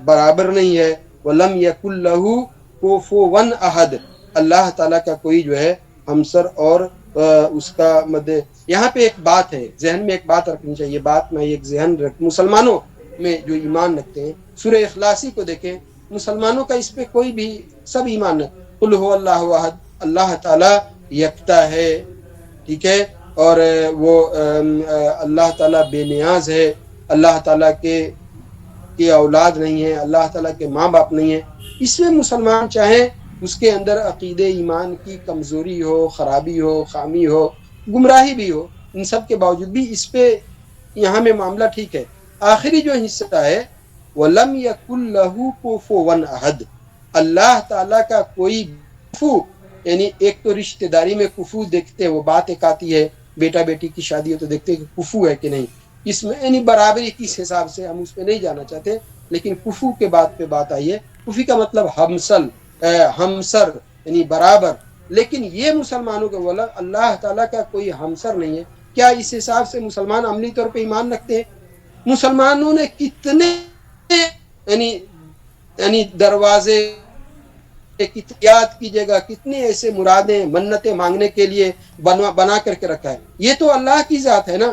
برابر نہیں ہے. وَلَمْ يَكُنْ لَهُ كُفُوًا أَحَدٌ، اللہ تعالیٰ کا کوئی جو ہے ہمسر اور اس کا یہاں پہ ایک بات ہے، ذہن میں ایک بات رکھنی چاہیے. بات میں ایک ذہن مسلمانوں میں جو ایمان رکھتے ہیں سورہ اخلاصی کو دیکھیں، مسلمانوں کا اس پہ کوئی بھی سب ایمان ہے. قُلْ هُوَ اللَّهُ أَحَدٌ، اللہ تعالیٰ یکتا ہے. ٹھیک ہے. اور وہ اللہ تعالیٰ بے نیاز ہے، اللہ تعالیٰ کے اولاد نہیں ہے، اللہ تعالیٰ کے ماں باپ نہیں ہے. اس میں مسلمان چاہیں اس کے اندر عقیدے ایمان کی کمزوری ہو، خرابی ہو، خامی ہو، گمراہی بھی ہو، ان سب کے باوجود بھی اس پہ یہاں میں معاملہ ٹھیک ہے. آخری جو حصہ ہے وَلَمْ يَكُنْ لَهُ كُفُوًا أَحَدٌ، اللہ تعالیٰ کا کوئی کفو، یعنی ایک تو رشتہ داری میں کفو دیکھتے ہیں، وہ بات ایک آتی ہے بیٹا بیٹی کی شادی ہو تو دیکھتے ہیں کہ کفو ہے کہ نہیں. اس میں یعنی برابری کس حساب سے ہم اس پہ نہیں جانا چاہتے، لیکن کفو کے بات پہ بات آئی ہے. کفی کا مطلب ہمسر یعنی برابر. لیکن یہ مسلمانوں کے بولا اللہ تعالیٰ کا کوئی ہمسر نہیں ہے. کیا اس حساب سے مسلمان عملی طور پہ ایمان رکھتے ہیں؟ مسلمانوں نے کتنے یعنی دروازے کتنی یاد کیجیے گا، کتنی ایسے مرادیں منتیں مانگنے کے لیے بنا کر کے رکھا ہے. یہ تو اللہ کی ذات ہے نا،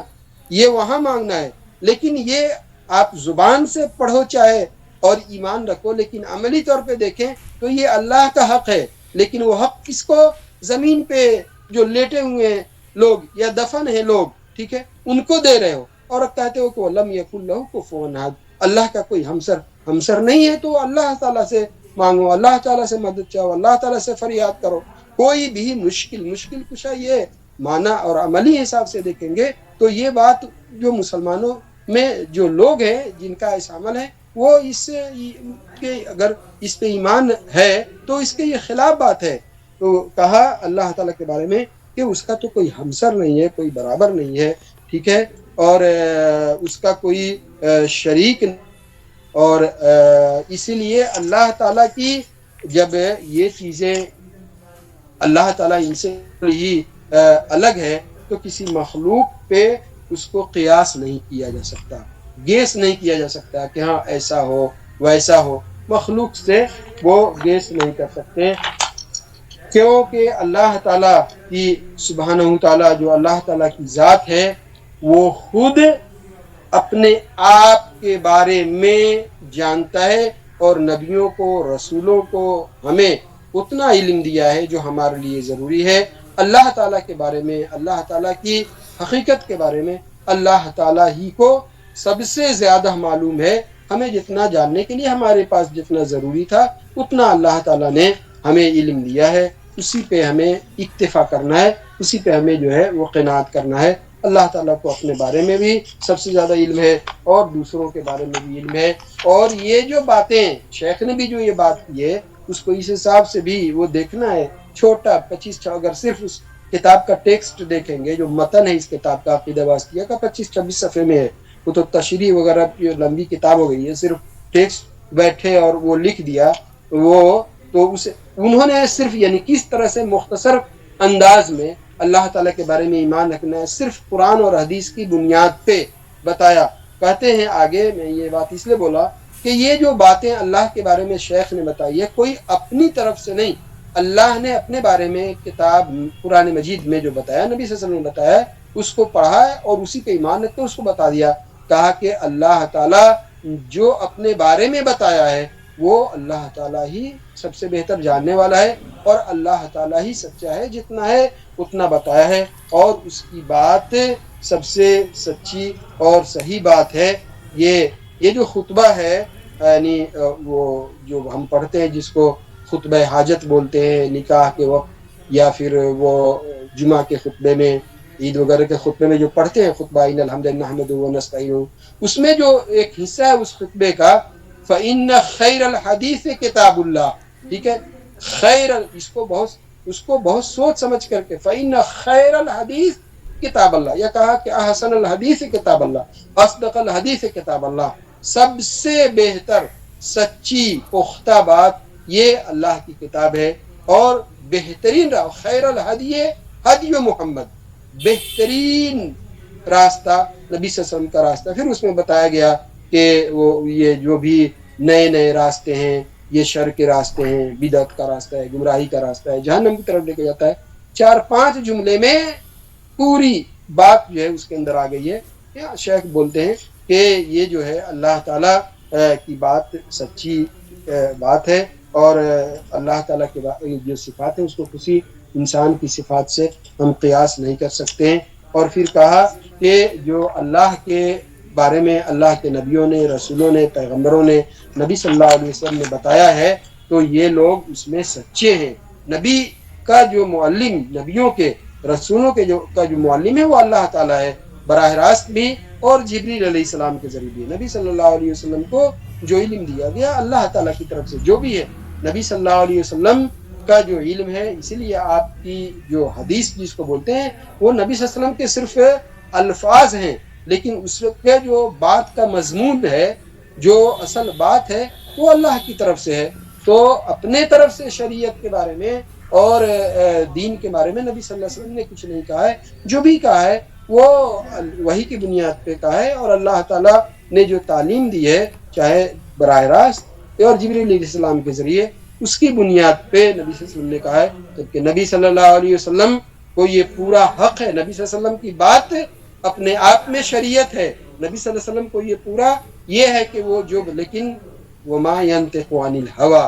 یہ وہاں مانگنا ہے. لیکن یہ آپ زبان سے پڑھو چاہے اور ایمان رکھو، لیکن عملی طور پہ دیکھیں تو یہ اللہ کا حق ہے. لیکن وہ حق کس کو؟ زمین پہ جو لیٹے ہوئے ہیں لوگ یا دفن ہیں لوگ، ٹھیک ہے، ان کو دے رہے ہو اور کہتے ہو کہ لم یکن لہ کفوا احد، اللہ کا کوئی ہمسر نہیں ہے. تو اللہ تعالیٰ سے مانگو، اللہ تعالیٰ سے مدد چاہو، اللہ تعالیٰ سے فریاد کرو. کوئی بھی مشکل کشا یہ معنی اور عملی حساب سے دیکھیں گے تو یہ بات جو مسلمانوں میں جو لوگ ہیں جن کا ایسا عمل ہے، وہ اس کے اگر اس پہ ایمان ہے تو اس کے یہ خلاف بات ہے. تو کہا اللہ تعالیٰ کے بارے میں کہ اس کا تو کوئی ہمسر نہیں ہے، کوئی برابر نہیں ہے، ٹھیک ہے، اور اس کا کوئی شریک نہیں. اور اسی لیے اللہ تعالیٰ کی جب یہ چیزیں اللہ تعالیٰ ان سے ہی الگ ہے تو کسی مخلوق پہ اس کو قیاس نہیں کیا جا سکتا، گیس نہیں کیا جا سکتا کہ ہاں ایسا ہو ویسا ہو. مخلوق سے وہ گیس نہیں کر سکتے، کیونکہ اللہ تعالیٰ کی سبحانہ تعالیٰ جو اللہ تعالیٰ کی ذات ہے وہ خود اپنے آپ کے بارے میں جانتا ہے، اور نبیوں کو رسولوں کو ہمیں اتنا علم دیا ہے جو ہمارے لیے ضروری ہے. اللہ تعالیٰ کے بارے میں، اللہ تعالیٰ کی حقیقت کے بارے میں اللہ تعالیٰ ہی کو سب سے زیادہ معلوم ہے. ہمیں جتنا جاننے کے لیے ہمارے پاس جتنا ضروری تھا اتنا اللہ تعالیٰ نے ہمیں علم دیا ہے، اسی پہ ہمیں اکتفا کرنا ہے، اسی پہ ہمیں جو ہے وہ قناعت کرنا ہے. اللہ تعالیٰ کو اپنے بارے میں بھی سب سے زیادہ علم ہے اور دوسروں کے بارے میں بھی علم ہے. اور یہ جو باتیں شیخ نے بھی جو یہ بات کی ہے اس کو اس حساب سے بھی وہ دیکھنا ہے. چھوٹا 25 اگر صرف اس کتاب کا ٹیکسٹ دیکھیں گے، جو متن ہے اس کتاب کا عقیدہ واسطیہ کا 25-26 صفحے میں ہے، وہ تو تشریح وغیرہ لمبی کتاب ہو گئی ہے، صرف ٹیکسٹ بیٹھے اور وہ لکھ دیا. وہ تو اسے انہوں نے صرف یعنی کس طرح سے مختصر انداز میں اللہ تعالیٰ کے بارے میں ایمان رکھنا ہے صرف قرآن اور حدیث کی بنیاد پہ بتایا. کہتے ہیں آگے، میں یہ بات اس لیے بولا کہ یہ جو باتیں اللہ کے بارے میں شیخ نے بتائی ہے کوئی اپنی طرف سے نہیں، اللہ نے اپنے بارے میں کتاب قرآن مجید میں جو بتایا، نبی صلی اللہ علیہ وسلم نے بتایا، اس کو پڑھا ہے اور اسی پہ ایمان رکھتے اس کو بتا دیا. کہا کہ اللہ تعالیٰ جو اپنے بارے میں بتایا ہے وہ اللہ تعالیٰ ہی سب سے بہتر جاننے والا ہے، اور اللہ تعالیٰ ہی سچا ہے، جتنا ہے اتنا بتایا ہے، اور اس کی بات سب سے سچی اور صحیح بات ہے. یہ جو خطبہ ہے، یعنی وہ جو ہم پڑھتے ہیں جس کو خطبہ حاجت بولتے ہیں نکاح کے وقت، یا پھر وہ جمعہ کے خطبے میں، عید وغیرہ کے خطبے میں جو پڑھتے ہیں خطبہ ان الحمد للہ نحمدہ ونستعینہ، اس میں جو ایک حصہ ہے اس خطبے کا فإن خیر الحدیث کتاب اللہ، ٹھیک ہے، خیر اس کو بہت سوچ سمجھ کر کے فإن خیر الحدیث کتاب اللہ، یا کہا کہ احسن الحدیث کتاب اللہ، اصدق الحدیث کتاب اللہ، سب سے بہتر سچی پختہ بات یہ اللہ کی کتاب ہے. اور بہترین خیر الحدی ہدی محمد، بہترین راستہ نبی صلی اللہ علیہ وسلم کا راستہ. پھر اس میں بتایا گیا کہ وہ یہ جو بھی نئے راستے ہیں یہ شر کے راستے ہیں، بدعت کا راستہ ہے، گمراہی کا راستہ ہے، جہنم کی طرف لے کے جاتا ہے. 4-5 جملے میں پوری بات جو ہے اس کے اندر آ گئی ہے. شیخ بولتے ہیں کہ یہ جو ہے اللہ تعالیٰ کی بات سچی بات ہے، اور اللہ تعالیٰ کے جو صفات ہیں اس کو کسی انسان کی صفات سے ہم قیاس نہیں کر سکتے ہیں. اور پھر کہا کہ جو اللہ کے بارے میں اللہ کے نبیوں نے، رسولوں نے، پیغمبروں نے، نبی صلی اللہ علیہ وسلم نے بتایا ہے تو یہ لوگ اس میں سچے ہیں. نبی کا جو معلم، نبیوں کے رسولوں کے کا جو معلم ہے وہ اللہ تعالیٰ ہے براہ راست بھی، اور جبریل علیہ السلام کے ذریعے بھی. نبی صلی اللہ علیہ وسلم کو جو علم دیا گیا اللہ تعالیٰ کی طرف سے جو بھی ہے، نبی صلی اللہ علیہ وسلم کا جو علم ہے، اسی لیے آپ کی جو حدیث جس کو بولتے ہیں وہ نبی صلی اللہ علیہ وسلم کے صرف الفاظ ہیں، لیکن اس کے جو بات کا مضمون ہے، جو اصل بات ہے وہ اللہ کی طرف سے ہے. تو اپنے طرف سے شریعت کے بارے میں اور دین کے بارے میں نبی صلی اللہ علیہ وسلم نے کچھ نہیں کہا ہے. جو بھی کہا ہے وہ وحی کی بنیاد پہ کہا ہے، اور اللہ تعالیٰ نے جو تعلیم دی ہے چاہے براہ راست اور جبریل علیہ السلام کے ذریعے اس کی بنیاد پہ نبی صلی اللہ علیہ وسلم نے کہا ہے، جبکہ نبی صلی اللہ علیہ وسلم کو یہ پورا حق ہے، نبی صلی اللہ علیہ وسلم کی بات اپنے آپ میں شریعت ہے، نبی صلی اللہ علیہ وسلم کو یہ پورا یہ ہے کہ وہ جو، لیکن وما ينطق عن الهوى،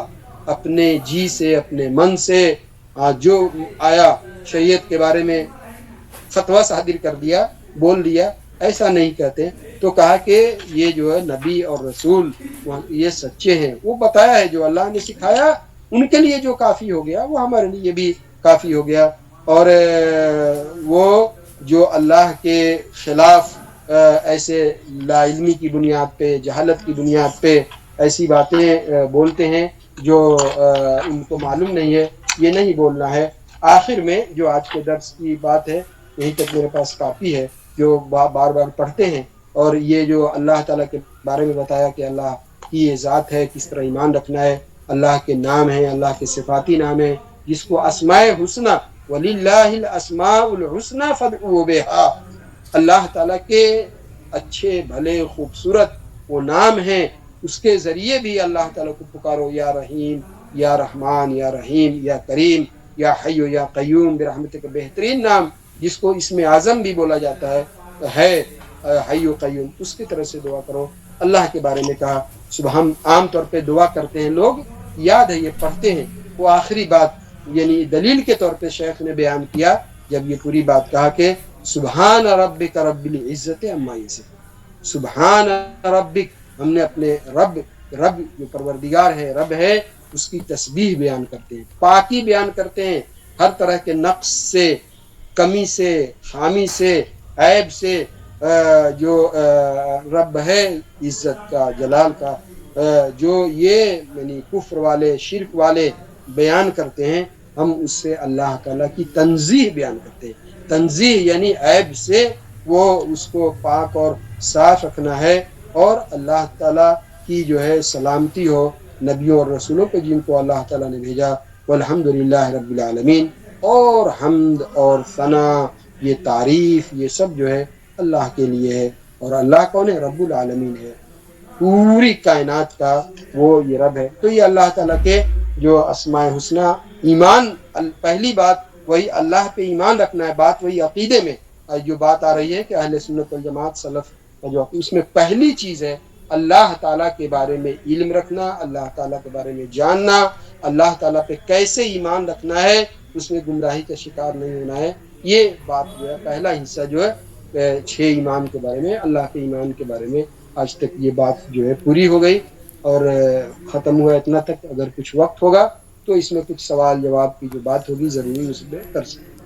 اپنے جی سے اپنے من سے جو آیا شریعت کے بارے میں فتویٰ صادر کر دیا، بول دیا، ایسا نہیں کہتے۔ تو کہا کہ یہ جو ہے نبی اور رسول یہ سچے ہیں، وہ بتایا ہے جو اللہ نے سکھایا ان کے لیے جو کافی ہو گیا وہ ہمارے لیے بھی کافی ہو گیا۔ اور وہ جو اللہ کے خلاف ایسے لا علمی کی بنیاد پہ، جہالت کی بنیاد پہ ایسی باتیں بولتے ہیں جو ان کو معلوم نہیں ہے، یہ نہیں بولنا ہے۔ آخر میں جو آج کے درس کی بات ہے، یہیں تک میرے پاس کافی ہے، جو بار بار پڑھتے ہیں، اور یہ جو اللہ تعالیٰ کے بارے میں بتایا کہ اللہ کی یہ ذات ہے، کس طرح ایمان رکھنا ہے، اللہ کے نام ہیں، اللہ کے صفاتی نام ہیں، جس کو اسماء حسنی وَلِلَّهِ الْأَسْمَاءُ الْحُسْنَى فَادْعُوهُ بِهَا، اللہ تعالیٰ کے اچھے بھلے خوبصورت وہ نام ہیں، اس کے ذریعے بھی اللہ تعالیٰ کو پکارو، یا رحیم یا رحمان یا رحیم یا کریم یا حی یا قیوم برحمتک، بہترین نام جس کو اسم اعظم بھی بولا جاتا ہے حی و قیوم، اس کی طرح سے دعا کرو۔ اللہ کے بارے میں کہا۔ صبح ہم عام طور پہ دعا کرتے ہیں، لوگ یاد ہے یہ پڑھتے ہیں، وہ آخری بات یعنی دلیل کے طور پہ شیخ نے بیان کیا جب یہ پوری بات کہا کہ سبحان ربک رب العزت عما یصفون، سبحان ربک، ہم نے اپنے رب جو پروردگار ہے، رب ہے، اس کی تسبیح بیان کرتے ہیں، پاکی بیان کرتے ہیں ہر طرح کے نقص سے، کمی سے، خامی سے، عیب سے۔ جو رب ہے عزت کا، جلال کا، جو یہ یعنی کفر والے، شرک والے بیان کرتے ہیں، ہم اس سے اللہ تعالیٰ کی تنزیہ بیان کرتے ہیں۔ تنزیہ یعنی عیب سے وہ اس کو پاک اور صاف رکھنا ہے، اور اللہ تعالیٰ کی جو ہے سلامتی ہو نبیوں اور رسولوں پہ جن کو اللہ تعالیٰ نے بھیجا۔ والحمدللہ رب العالمین۔ اور حمد اور ثنا، یہ تعریف، یہ سب جو ہے اللہ کے لیے ہے، اور اللہ کون ہے؟ رب العالمین ہے، پوری کائنات کا وہ یہ رب ہے۔ تو یہ اللہ تعالیٰ کے جو اسماء حسنہ، ایمان، پہلی بات وہی اللہ پہ ایمان رکھنا ہے، بات وہی عقیدے میں جو بات آ رہی ہے کہ اہل سنت والجماعت سلف کا جو اس میں پہلی چیز ہے اللہ تعالیٰ کے بارے میں علم رکھنا، اللہ تعالیٰ کے بارے میں جاننا، اللہ تعالیٰ پہ کیسے ایمان رکھنا ہے، اس میں گمراہی کا شکار نہیں ہونا ہے۔ یہ بات جو ہے پہلا حصہ جو ہے 6 ایمان کے بارے میں، اللہ کے ایمان کے بارے میں آج تک یہ بات جو ہے پوری ہو گئی، اور ختم ہوا اتنا تک۔ اگر کچھ وقت ہوگا تو اس میں کچھ سوال جواب کی جو بات ہوگی ضروری اس میں کر سکتے ہیں۔